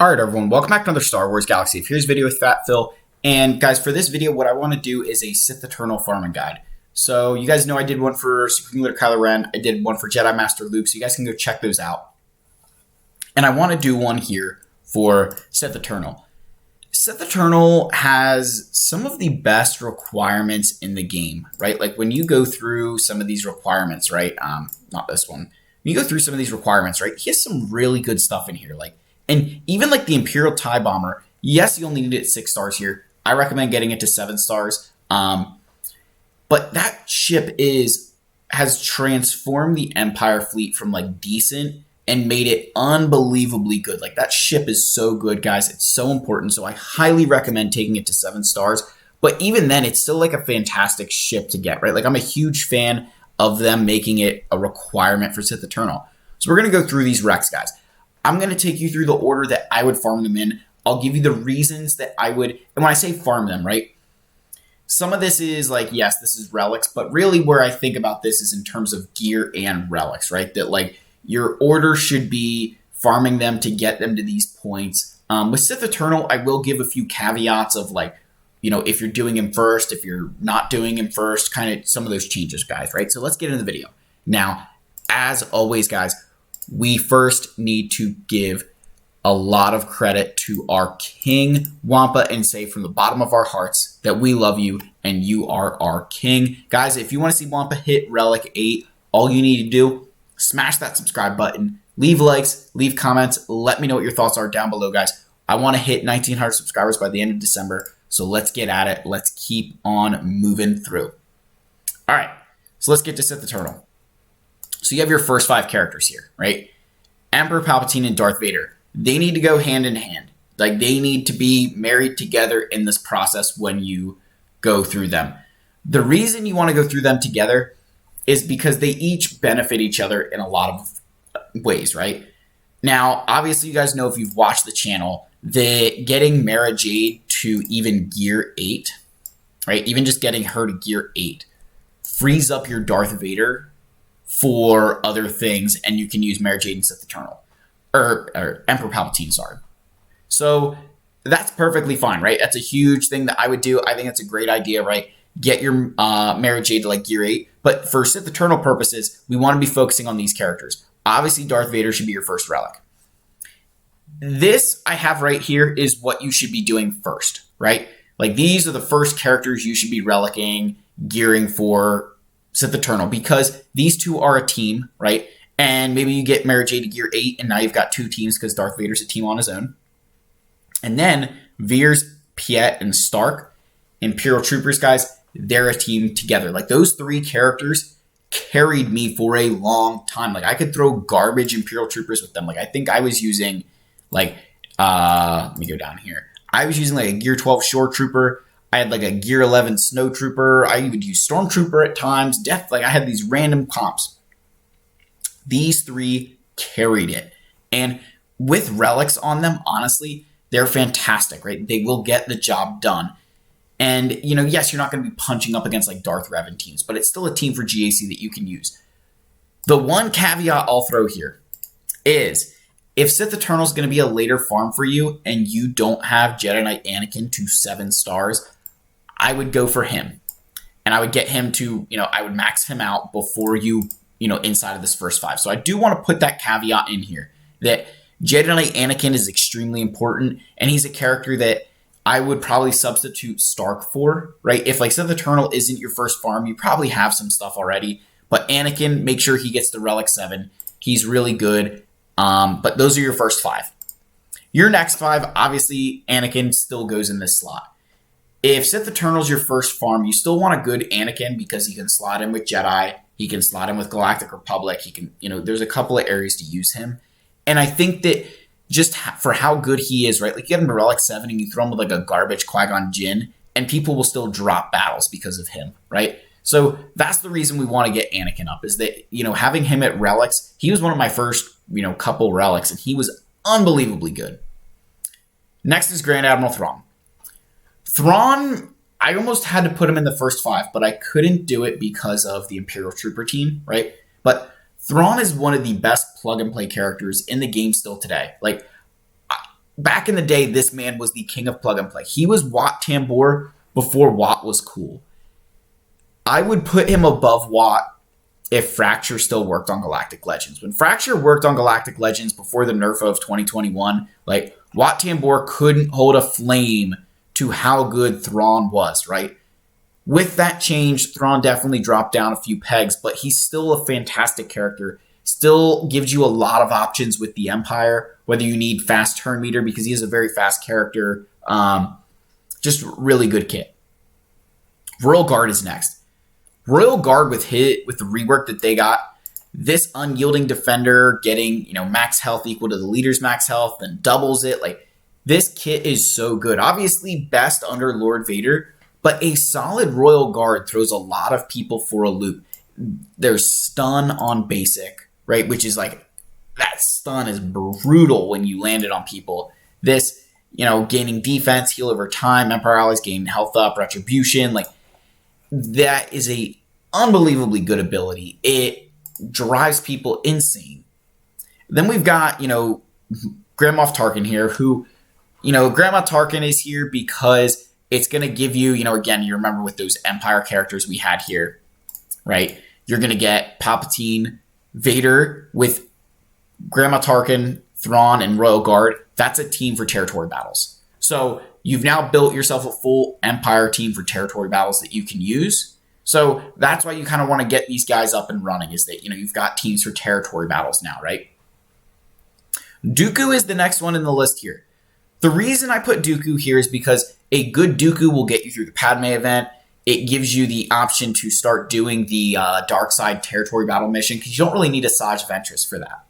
All right, everyone, welcome back to another Star Wars Galaxy. Here's a video with Fat Phil. And guys, for this video, what I want to do is a Sith Eternal farming guide. So you guys know I did one for Supreme Leader Kylo Ren. I did one for Jedi Master Luke, so you guys can go check those out. And I want to do one here for Sith Eternal. Sith Eternal has some of the best requirements in the game, right? Like when you go through some of these requirements, right? Not this one. When you go through some of these requirements, right? He has some really good stuff in here, and even like the Imperial TIE Bomber, yes, you'll need it at 6 stars here. I recommend getting it to 7 stars. But that ship has transformed the Empire fleet from like decent and made it unbelievably good. Like that ship is so good, guys. It's so important. So I highly recommend taking it to 7 stars. But even then, it's still like a fantastic ship to get, right? Like I'm a huge fan of them making it a requirement for Sith Eternal. So we're going to go through these recs, guys. I'm going to take you through the order that I would farm them in. I'll give you the reasons that I would, and when I say farm them, right? Some of this is like, yes, this is relics, but really where I think about this is in terms of gear and relics, right? That like your order should be farming them to get them to these points. With Sith Eternal, I will give a few caveats of like, you know, if you're doing him first, if you're not doing him first, kind of some of those changes, guys, right? So let's get into the video. Now, as always, guys, we first need to give a lot of credit to our King Wampa and say from the bottom of our hearts that we love you and you are our king. Guys, if you want to see Wampa hit Relic 8, all you need to do, smash that subscribe button, leave likes, leave comments, let me know what your thoughts are down below, guys. I want to hit 1,900 subscribers by the end of December, so let's get at it. Let's keep on moving through. All right, so let's get to Sith Eternal. So you have your first 5 characters here, right? Emperor Palpatine and Darth Vader. They need to go hand in hand. Like they need to be married together in this process when you go through them. The reason you want to go through them together is because they each benefit each other in a lot of ways, right? Now, obviously you guys know if you've watched the channel, that getting Mara Jade to even gear 8, right? Even just getting her to gear 8 frees up your Darth Vader for other things, and you can use Mara Jade and Sith Eternal. Or Emperor Palpatine, sorry. So that's perfectly fine, right? That's a huge thing that I would do. I think that's a great idea, right? Get your Mara Jade to like gear 8. But for Sith Eternal purposes, we want to be focusing on these characters. Obviously, Darth Vader should be your first relic. This I have right here is what you should be doing first, right? Like these are the first characters you should be relicking, gearing for Sith Eternal, because these two are a team, right? And maybe you get Mara Jade to gear 8, and now you've got 2 teams because Darth Vader's a team on his own. And then Veers, Piet, and Stark, Imperial Troopers, guys, they're a team together. Like those 3 characters carried me for a long time. Like I could throw garbage Imperial Troopers with them. Like I think I was using like, let me go down here. I was using like a gear 12 Shore Trooper. I had like a gear 11 Snow Trooper. I would use Stormtrooper at times. Like I had these random comps. These 3 carried it. And with relics on them, honestly, they're fantastic, right? They will get the job done. And, you know, yes, you're not going to be punching up against like Darth Revan teams, but it's still a team for GAC that you can use. The one caveat I'll throw here is if Sith Eternal is going to be a later farm for you and you don't have Jedi Knight Anakin to 7 stars, I would go for him. And I would get him to, you know, I would max him out before you know, inside of this first 5. So I do want to put that caveat in here that Jedi Knight Anakin is extremely important, and he's a character that I would probably substitute Stark for, right? If like Sith Eternal isn't your first farm, you probably have some stuff already, but Anakin, make sure he gets to Relic 7. He's really good, but those are your first 5. Your next 5, obviously, Anakin still goes in this slot. If Sith Eternal is your first farm, you still want a good Anakin because he can slot in with Jedi. He can slot in with Galactic Republic. He can, you know, there's a couple of areas to use him. And I think that just for how good he is, right? Like you get him to Relic 7 and you throw him with like a garbage Qui-Gon Jinn and people will still drop battles because of him, right? So that's the reason we want to get Anakin up is that, you know, having him at relics, he was one of my first, you know, couple relics and he was unbelievably good. Next is Grand Admiral Thrawn. Thrawn, I almost had to put him in the first 5, but I couldn't do it because of the Imperial Trooper team, right? But Thrawn is one of the best plug-and-play characters in the game still today. Like, back in the day, this man was the king of plug and play. He was Wat Tambor before Wat was cool. I would put him above Wat if Fracture still worked on Galactic Legends. When Fracture worked on Galactic Legends before the nerf of 2021, like, Wat Tambor couldn't hold a flame to how good Thrawn was, right? With that change, Thrawn definitely dropped down a few pegs, but he's still a fantastic character. Still gives you a lot of options with the Empire, whether you need fast turn meter, because he is a very fast character. Just really good kit. Royal Guard is next. Royal Guard with the rework that they got, this unyielding defender getting, max health equal to the leader's max health and doubles it. Like, this kit is so good. Obviously best under Lord Vader, but a solid Royal Guard throws a lot of people for a loop. There's stun on basic, right? Which is like, that stun is brutal when you land it on people. This, gaining defense, heal over time, Empire allies gain health up, retribution. Like, that is a unbelievably good ability. It drives people insane. Then we've got, Grand Moff Tarkin here, who, Grand Moff Tarkin is here because it's going to give you, again, you remember with those Empire characters we had here, right? You're going to get Palpatine, Vader with Grand Moff Tarkin, Thrawn, and Royal Guard. That's a team for territory battles. So you've now built yourself a full Empire team for territory battles that you can use. So that's why you kind of want to get these guys up and running, is that, you've got teams for territory battles now, right? Dooku is the next one in the list here. The reason I put Dooku here is because a good Dooku will get you through the Padme event. It gives you the option to start doing the dark side territory battle mission, because you don't really need Asajj Ventress for that.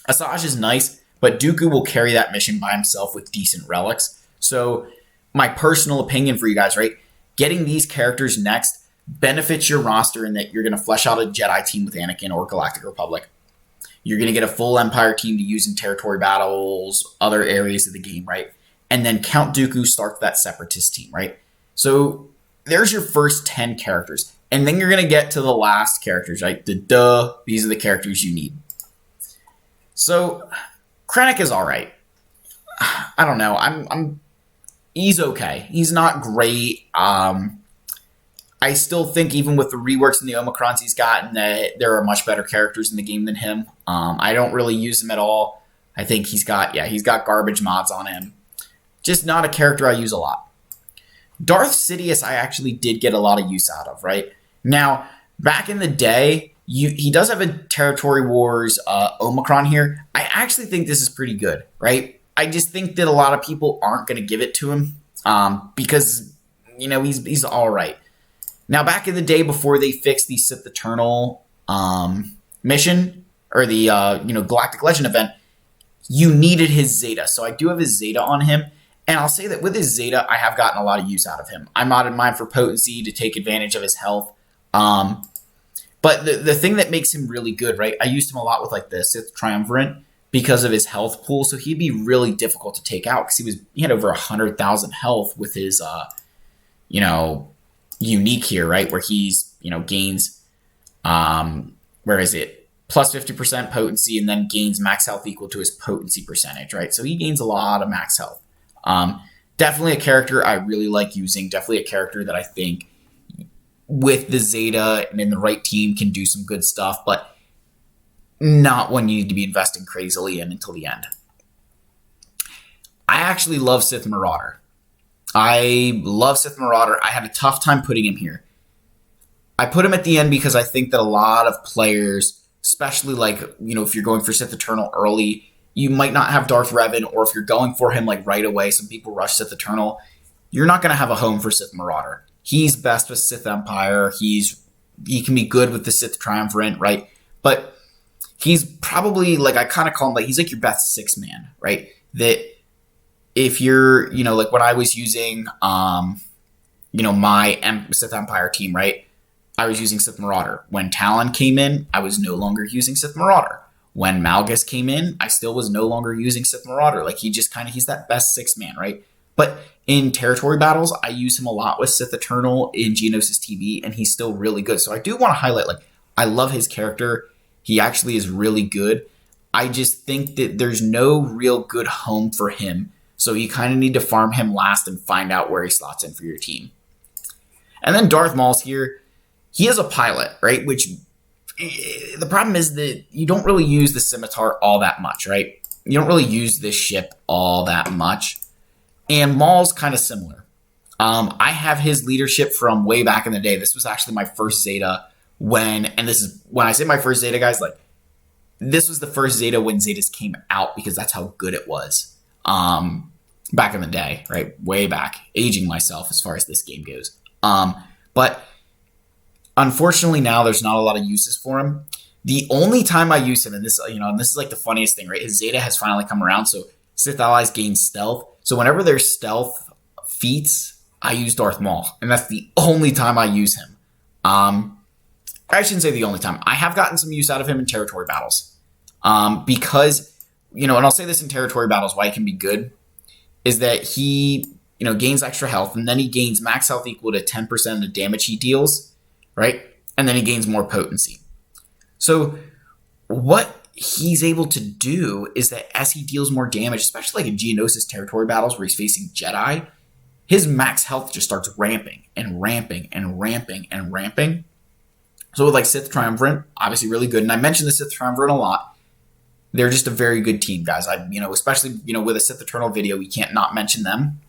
Asajj is nice, but Dooku will carry that mission by himself with decent relics. So my personal opinion for you guys, right? Getting these characters next benefits your roster in that you're going to flesh out a Jedi team with Anakin or Galactic Republic. You're going to get a full Empire team to use in territory battles, other areas of the game, right? And then Count Dooku starts that Separatist team, right? So there's your first 10 characters. And then you're going to get to the last characters, right? These are the characters you need. So Krennic is all right. I don't know. He's okay. He's not great. I still think even with the reworks and the Omicrons he's gotten, that there are much better characters in the game than him. I don't really use him at all. I think he's got garbage mods on him. Just not a character I use a lot. Darth Sidious I actually did get a lot of use out of, right? Now, back in the day, he does have a Territory Wars Omicron here. I actually think this is pretty good, right? I just think that a lot of people aren't going to give it to him because, he's all right. Now, back in the day before they fixed the Sith Eternal mission or the Galactic Legend event, you needed his Zeta. So I do have his Zeta on him. And I'll say that with his Zeta, I have gotten a lot of use out of him. I modded mine for potency to take advantage of his health. But the thing that makes him really good, right? I used him a lot with like the Sith Triumvirate because of his health pool. So he'd be really difficult to take out because he had over 100,000 health with his, unique here, right? Where he's, gains, where is it? Plus 50% potency and then gains max health equal to his potency percentage, right? So he gains a lot of max health. Definitely a character I really like using. Definitely a character that I think with the Zeta and in the right team can do some good stuff, but not one you need to be investing crazily in until the end. I actually love Sith Marauder. I had a tough time putting him here. I put him at the end because I think that a lot of players, especially if you're going for Sith Eternal early, you might not have Darth Revan, or if you're going for him right away, some people rush Sith Eternal, you're not going to have a home for Sith Marauder. He's best with Sith Empire. He can be good with the Sith Triumvirate, right? But he's probably, I kind of call him, he's your best six man, right? That if you're, when I was using, my Sith Empire team, right? I was using Sith Marauder. When Talon came in, I was no longer using Sith Marauder. When Malgus came in, I still was no longer using Sith Marauder. He's that best six man, right? But in territory battles, I use him a lot with Sith Eternal in Geonosis TV, and he's still really good. So I do want to highlight, I love his character. He actually is really good. I just think that there's no real good home for him. So you kind of need to farm him last and find out where he slots in for your team. And then Darth Maul's here. He is a pilot, right? Which the problem is that you don't really use the scimitar all that much, right? You don't really use this ship all that much. And Maul's kind of similar. I have his leadership from way back in the day. This was actually my first Zeta when I say my first Zeta, guys, like this was the first Zeta when Zetas came out because that's how good it was. Back in the day, right? Way back. Aging myself as far as this game goes. But unfortunately now there's not a lot of uses for him. The only time I use him, and this is like the funniest thing, right? His Zeta has finally come around. So Sith allies gain stealth. So whenever there's stealth feats, I use Darth Maul. And that's the only time I use him. I shouldn't say the only time. I have gotten some use out of him in territory battles. Because, and I'll say this in territory battles, why he can be good, is that he, gains extra health, and then he gains max health equal to 10% of the damage he deals, right? And then he gains more potency. So what he's able to do is that as he deals more damage, especially like in Geonosis territory battles where he's facing Jedi, his max health just starts ramping and ramping and ramping and ramping. So with like Sith Triumvirate, obviously really good. And I mentioned the Sith Triumvirate a lot. They're just a very good team, guys. Especially, with a Sith Eternal video, we can't not mention them.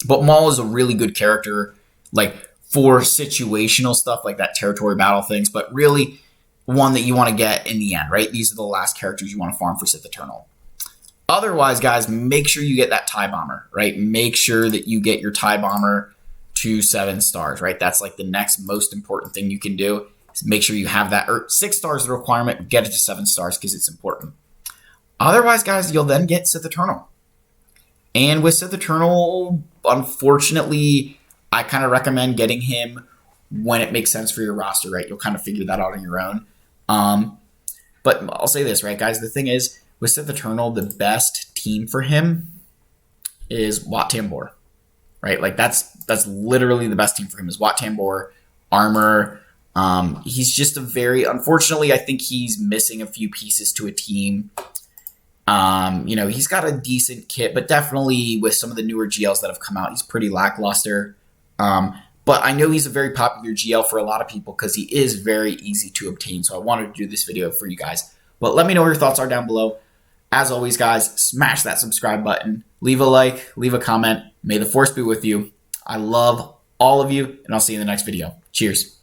But Maul is a really good character, like for situational stuff like that territory battle things, but really one that you want to get in the end, right? These are the last characters you want to farm for Sith Eternal. Otherwise, guys, make sure you get that TIE Bomber, right? Make sure that you get your TIE Bomber to 7 stars, right? That's like the next most important thing you can do. Make sure you have that, or 6 stars is the requirement, get it to 7 stars because it's important. Otherwise, guys, you'll then get Sith Eternal. And with Sith Eternal, unfortunately, I kind of recommend getting him when it makes sense for your roster, right? You'll kind of figure that out on your own. But I'll say this, right, guys? The thing is, with Sith Eternal, the best team for him is Wat Tambor, right? Like that's literally the best team for him is Wat Tambor, Armor. He's just unfortunately, I think he's missing a few pieces to a team. He's got a decent kit, but definitely with some of the newer GLs that have come out, he's pretty lackluster. But I know he's a very popular GL for a lot of people because he is very easy to obtain. So I wanted to do this video for you guys. But let me know what your thoughts are down below. As always, guys, smash that subscribe button. Leave a like, leave a comment. May the Force be with you. I love all of you, and I'll see you in the next video. Cheers.